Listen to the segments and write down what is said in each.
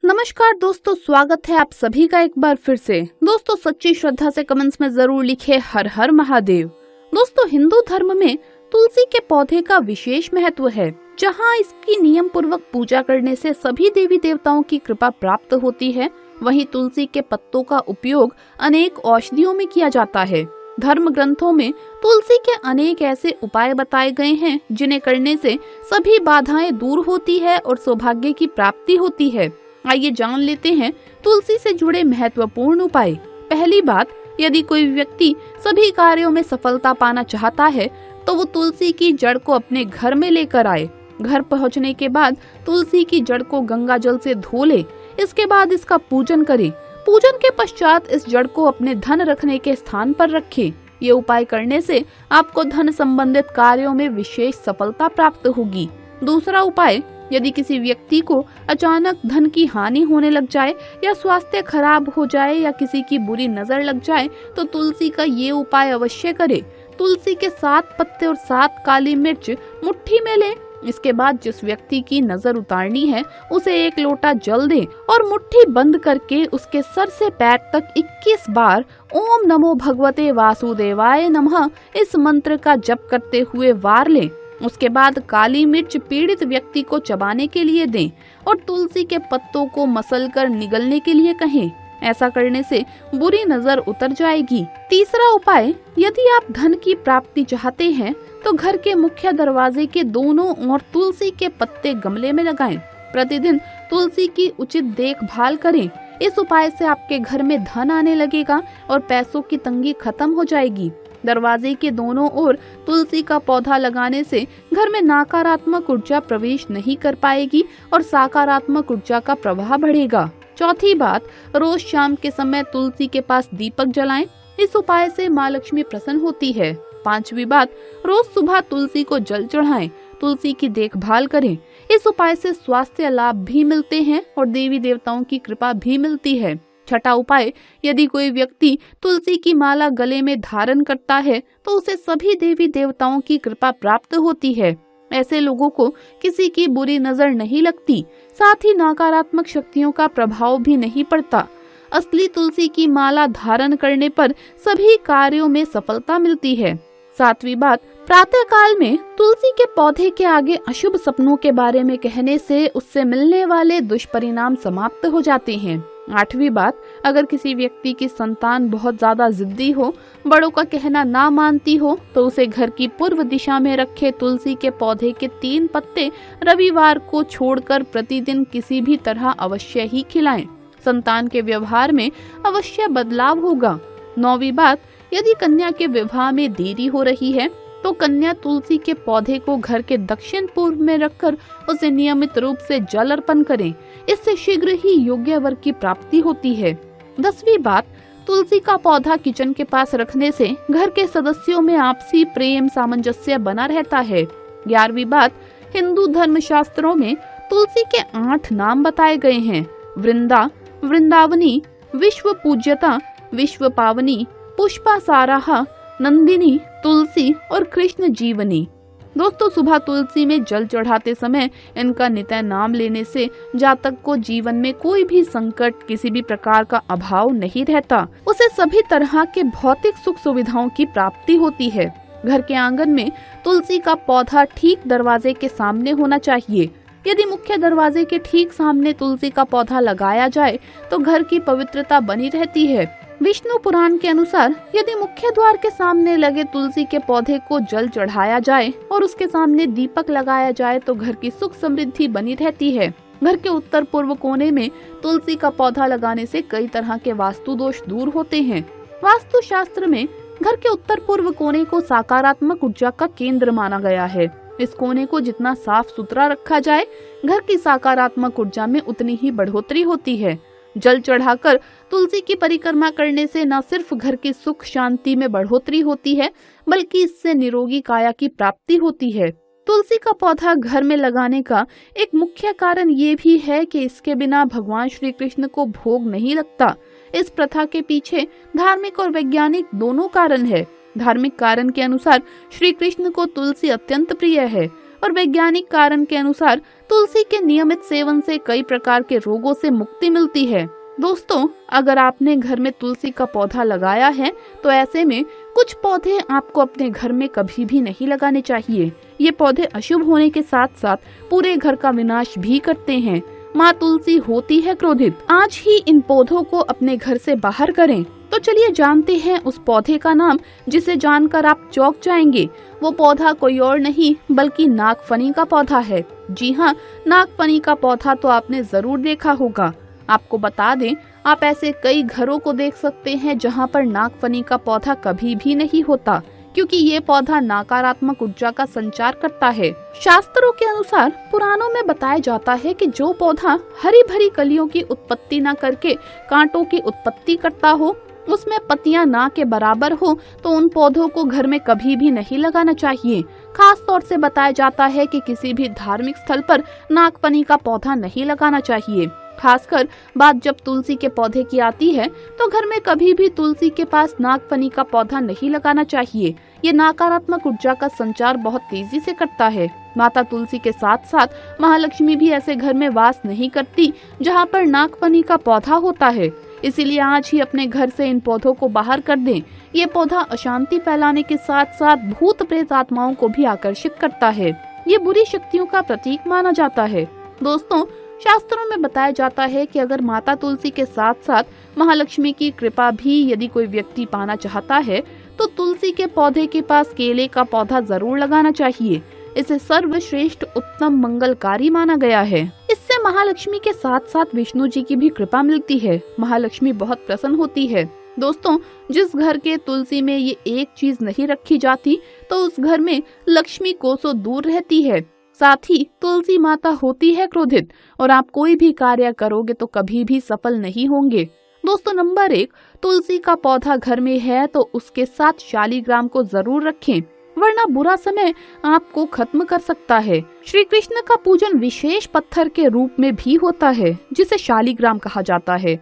नमस्कार दोस्तों, स्वागत है आप सभी का एक बार फिर से। दोस्तों, सच्ची श्रद्धा से कमेंट्स में जरूर लिखे हर हर महादेव। दोस्तों, हिंदू धर्म में तुलसी के पौधे का विशेष महत्व है, जहां इसकी नियम पूर्वक पूजा करने से सभी देवी देवताओं की कृपा प्राप्त होती है। वहीं तुलसी के पत्तों का उपयोग अनेक औषधियों में किया जाता है। धर्म ग्रंथों में तुलसी के अनेक ऐसे उपाय बताए गए हैं जिन्हें करने से सभी बाधाएं दूर होती है और सौभाग्य की प्राप्ति होती है। आइए जान लेते हैं तुलसी से जुड़े महत्वपूर्ण उपाय। पहली बात, यदि कोई व्यक्ति सभी कार्यों में सफलता पाना चाहता है तो वो तुलसी की जड़ को अपने घर में लेकर आए। घर पहुंचने के बाद तुलसी की जड़ को गंगा जल से धो ले। इसके बाद इसका पूजन करे। पूजन के पश्चात इस जड़ को अपने धन रखने के स्थान पर रखें। ये उपाय करने से आपको धन संबंधित कार्यों में विशेष सफलता प्राप्त होगी। दूसरा उपाय, यदि किसी व्यक्ति को अचानक धन की हानि होने लग जाए या स्वास्थ्य खराब हो जाए या किसी की बुरी नजर लग जाए तो तुलसी का ये उपाय अवश्य करें। तुलसी के 7 पत्ते और 7 काली मिर्च मुट्ठी में लें। इसके बाद जिस व्यक्ति की नजर उतारनी है उसे 1 लोटा जल दें और मुट्ठी बंद करके उसके सर से पैर तक 21 बार ओम नमो भगवते वासुदेवाय नमः इस मंत्र का जप करते हुए वार लें। उसके बाद काली मिर्च पीड़ित व्यक्ति को चबाने के लिए दें और तुलसी के पत्तों को मसलकर निगलने के लिए कहें। ऐसा करने से बुरी नजर उतर जाएगी। तीसरा उपाय, यदि आप धन की प्राप्ति चाहते हैं तो घर के मुख्य दरवाजे के दोनों ओर तुलसी के पत्ते गमले में लगाएं। प्रतिदिन तुलसी की उचित देखभाल करें। इस उपाय से आपके घर में धन आने लगेगा और पैसों की तंगी खत्म हो जाएगी। दरवाजे के दोनों ओर तुलसी का पौधा लगाने से घर में नकारात्मक ऊर्जा प्रवेश नहीं कर पाएगी और सकारात्मक ऊर्जा का प्रवाह बढ़ेगा। चौथी बात, रोज शाम के समय तुलसी के पास दीपक जलाएं। इस उपाय से माँ लक्ष्मी प्रसन्न होती है। पांचवी बात, रोज सुबह तुलसी को जल चढ़ाएं। तुलसी की देखभाल करें। इस उपाय से स्वास्थ्य लाभ भी मिलते हैं और देवी देवताओं की कृपा भी मिलती है। छठा उपाय, यदि कोई व्यक्ति तुलसी की माला गले में धारण करता है तो उसे सभी देवी देवताओं की कृपा प्राप्त होती है। ऐसे लोगों को किसी की बुरी नजर नहीं लगती, साथ ही नकारात्मक शक्तियों का प्रभाव भी नहीं पड़ता। असली तुलसी की माला धारण करने पर सभी कार्यों में सफलता मिलती है। सातवीं बात, प्रातः काल में तुलसी के पौधे के आगे अशुभ सपनों के बारे में कहने से उससे मिलने वाले दुष्परिणाम समाप्त हो जाते हैं। आठवीं बात, अगर किसी व्यक्ति की संतान बहुत ज्यादा जिद्दी हो, बड़ों का कहना ना मानती हो तो उसे घर की पूर्व दिशा में रखे तुलसी के पौधे के 3 पत्ते रविवार को छोड़कर प्रतिदिन किसी भी तरह अवश्य ही खिलाएं। संतान के व्यवहार में अवश्य बदलाव होगा। 9वीं बात, यदि कन्या के विवाह में देरी हो रही है तो कन्या तुलसी के पौधे को घर के दक्षिण पूर्व में रखकर उसे नियमित रूप से जल अर्पण करें। इससे शीघ्र ही योग्य वर की प्राप्ति होती है। 10वीं बात, तुलसी का पौधा किचन के पास रखने से घर के सदस्यों में आपसी प्रेम सामंजस्य बना रहता है। 11वीं बात, हिंदू धर्म शास्त्रों में तुलसी के 8 नाम बताए गए हैं। वृंदा, वृंदावनी, विश्व पूज्यता, विश्व पावनी, पुष्पा साराहा, नंदिनी, तुलसी और कृष्ण जीवनी। दोस्तों, सुबह तुलसी में जल चढ़ाते समय इनका नित्य नाम लेने से जातक को जीवन में कोई भी संकट, किसी भी प्रकार का अभाव नहीं रहता। उसे सभी तरह के भौतिक सुख सुविधाओं की प्राप्ति होती है। घर के आंगन में तुलसी का पौधा ठीक दरवाजे के सामने होना चाहिए। यदि मुख्य दरवाजे के ठीक सामने तुलसी का पौधा लगाया जाए तो घर की पवित्रता बनी रहती है। विष्णु पुराण के अनुसार यदि मुख्य द्वार के सामने लगे तुलसी के पौधे को जल चढ़ाया जाए और उसके सामने दीपक लगाया जाए तो घर की सुख समृद्धि बनी रहती है। घर के उत्तर पूर्व कोने में तुलसी का पौधा लगाने से कई तरह के वास्तु दोष दूर होते हैं। वास्तु शास्त्र में घर के उत्तर पूर्व कोने को सकारात्मक ऊर्जा का केंद्र माना गया है। इस कोने को जितना साफ सुथरा रखा जाए, घर की सकारात्मक ऊर्जा में उतनी ही बढ़ोतरी होती है। जल चढ़ाकर तुलसी की परिक्रमा करने से न सिर्फ घर की सुख शांति में बढ़ोतरी होती है, बल्कि इससे निरोगी काया की प्राप्ति होती है। तुलसी का पौधा घर में लगाने का एक मुख्य कारण ये भी है कि इसके बिना भगवान श्री कृष्ण को भोग नहीं लगता। इस प्रथा के पीछे धार्मिक और वैज्ञानिक दोनों कारण है। धार्मिक कारण के अनुसार श्री कृष्ण को तुलसी अत्यंत प्रिय है। और वैज्ञानिक कारण के अनुसार तुलसी के नियमित सेवन से कई प्रकार के रोगों से मुक्ति मिलती है। दोस्तों, अगर आपने घर में तुलसी का पौधा लगाया है तो ऐसे में कुछ पौधे आपको अपने घर में कभी भी नहीं लगाने चाहिए। ये पौधे अशुभ होने के साथ साथ पूरे घर का विनाश भी करते हैं। माँ तुलसी होती है क्रोधित। आज ही इन पौधों को अपने घर से बाहर करें। तो चलिए जानते हैं उस पौधे का नाम जिसे जानकर आप चौंक जाएंगे। वो पौधा कोई और नहीं बल्कि नागफनी का पौधा है। जी हाँ, नागफनी का पौधा तो आपने जरूर देखा होगा। आपको बता दें, आप ऐसे कई घरों को देख सकते हैं जहां पर नागफनी का पौधा कभी भी नहीं होता, क्योंकि ये पौधा नकारात्मक ऊर्जा का संचार करता है। शास्त्रों के अनुसार पुराणों में बताया जाता है कि जो पौधा हरी भरी कलियों की उत्पत्ति न करके कांटों की उत्पत्ति करता हो, उसमें पत्तियां ना के बराबर हो, तो उन पौधों को घर में कभी भी नहीं लगाना चाहिए। खास तौर से बताया जाता है कि किसी भी धार्मिक स्थल पर नागफनी का पौधा नहीं लगाना चाहिए। खासकर बात जब तुलसी के पौधे की आती है तो घर में कभी भी तुलसी के पास नागफनी का पौधा नहीं लगाना चाहिए। ये नकारात्मक ऊर्जा का संचार बहुत तेजी से करता है। माता तुलसी के साथ साथ महालक्ष्मी भी ऐसे घर में वास नहीं करती जहाँ पर नागफनी का पौधा होता है। इसीलिए आज ही अपने घर से इन पौधों को बाहर कर दें। ये पौधा अशांति फैलाने के साथ साथ भूत प्रेत आत्माओं को भी आकर्षित करता है। ये बुरी शक्तियों का प्रतीक माना जाता है। दोस्तों, शास्त्रों में बताया जाता है कि अगर माता तुलसी के साथ साथ महालक्ष्मी की कृपा भी यदि कोई व्यक्ति पाना चाहता है तो तुलसी के पौधे के पास केले का पौधा जरूर लगाना चाहिए। इसे सर्वश्रेष्ठ उत्तम मंगलकारी माना गया है। इससे महालक्ष्मी के साथ साथ विष्णु जी की भी कृपा मिलती है। महालक्ष्मी बहुत प्रसन्न होती है। दोस्तों, जिस घर के तुलसी में ये एक चीज नहीं रखी जाती तो उस घर में लक्ष्मी कोसों दूर रहती है। साथ ही तुलसी माता होती है क्रोधित और आप कोई भी कार्य करोगे तो कभी भी सफल नहीं होंगे। दोस्तों, नंबर 1, तुलसी का पौधा घर में है तो उसके साथ शालिग्राम को जरूर रखें, वरना बुरा समय आपको खत्म कर सकता है। श्री कृष्ण का पूजन विशेष पत्थर के रूप में भी होता है जिसे शालिग्राम कहा जाता है।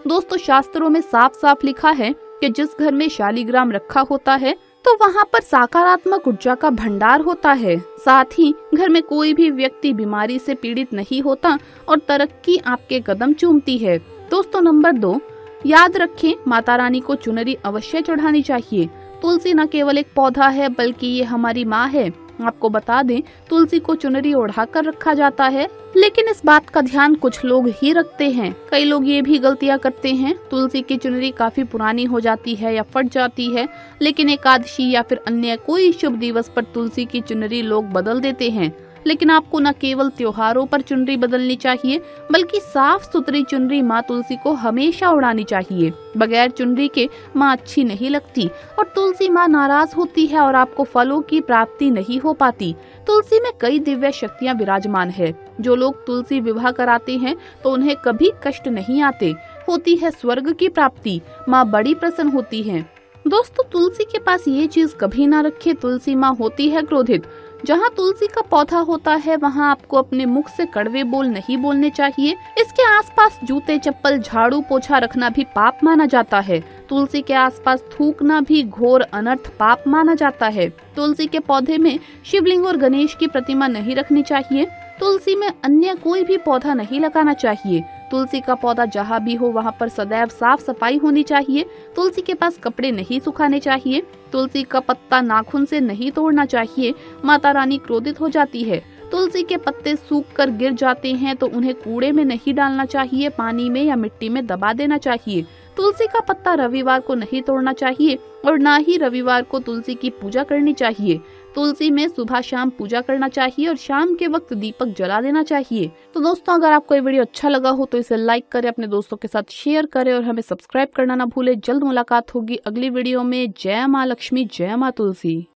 दोस्तों, शास्त्रों में साफ साफ लिखा है कि जिस घर में शालिग्राम रखा होता है तो वहाँ पर सकारात्मक ऊर्जा का भंडार होता है। साथ ही घर में कोई भी व्यक्ति बीमारी से पीड़ित नहीं होता और तरक्की आपके कदम चूमती है। दोस्तों, नंबर 2, याद रखें, माता रानी को चुनरी अवश्य चढ़ानी चाहिए। तुलसी न केवल एक पौधा है बल्कि ये हमारी माँ है। आपको बता दें, तुलसी को चुनरी ओढ़ा कर रखा जाता है, लेकिन इस बात का ध्यान कुछ लोग ही रखते हैं। कई लोग ये भी गलतियां करते हैं। तुलसी की चुनरी काफी पुरानी हो जाती है या फट जाती है, लेकिन एकादशी या फिर अन्य कोई शुभ दिवस पर तुलसी की चुनरी लोग बदल देते हैं। लेकिन आपको न केवल त्योहारों पर चुनरी बदलनी चाहिए बल्कि साफ सुथरी चुनरी माँ तुलसी को हमेशा उड़ानी चाहिए। बगैर चुनरी के माँ अच्छी नहीं लगती और तुलसी माँ नाराज होती है और आपको फलों की प्राप्ति नहीं हो पाती। तुलसी में कई दिव्य शक्तियाँ विराजमान है। जो लोग तुलसी विवाह कराते हैं तो उन्हें कभी कष्ट नहीं आते, होती है स्वर्ग की प्राप्ति। माँ बड़ी प्रसन्न होती है। दोस्तों, तुलसी के पास ये चीज कभी ना रखे, तुलसी माँ होती है क्रोधित। जहाँ तुलसी का पौधा होता है वहाँ आपको अपने मुख से कड़वे बोल नहीं बोलने चाहिए। इसके आसपास जूते, चप्पल, झाड़ू, पोछा रखना भी पाप माना जाता है। तुलसी के आसपास थूकना भी घोर अनर्थ पाप माना जाता है। तुलसी के पौधे में शिवलिंग और गणेश की प्रतिमा नहीं रखनी चाहिए। तुलसी में अन्य कोई भी पौधा नहीं लगाना चाहिए। तुलसी का पौधा जहाँ भी हो वहाँ पर सदैव साफ सफाई होनी चाहिए। तुलसी के पास कपड़े नहीं सुखाने चाहिए। तुलसी का पत्ता नाखून से नहीं तोड़ना चाहिए, माता रानी क्रोधित हो जाती है। तुलसी के पत्ते सूख कर गिर जाते हैं तो उन्हें कूड़े में नहीं डालना चाहिए, पानी में या मिट्टी में दबा देना चाहिए। तुलसी का पत्ता रविवार को नहीं तोड़ना चाहिए और ना ही रविवार को तुलसी की पूजा करनी चाहिए। तुलसी में सुबह शाम पूजा करना चाहिए और शाम के वक्त दीपक जला देना चाहिए। तो दोस्तों, अगर आपको ये वीडियो अच्छा लगा हो तो इसे लाइक करें, अपने दोस्तों के साथ शेयर करें और हमें सब्सक्राइब करना ना भूलें। जल्द मुलाकात होगी अगली वीडियो में। जय माँ लक्ष्मी, जय माँ तुलसी।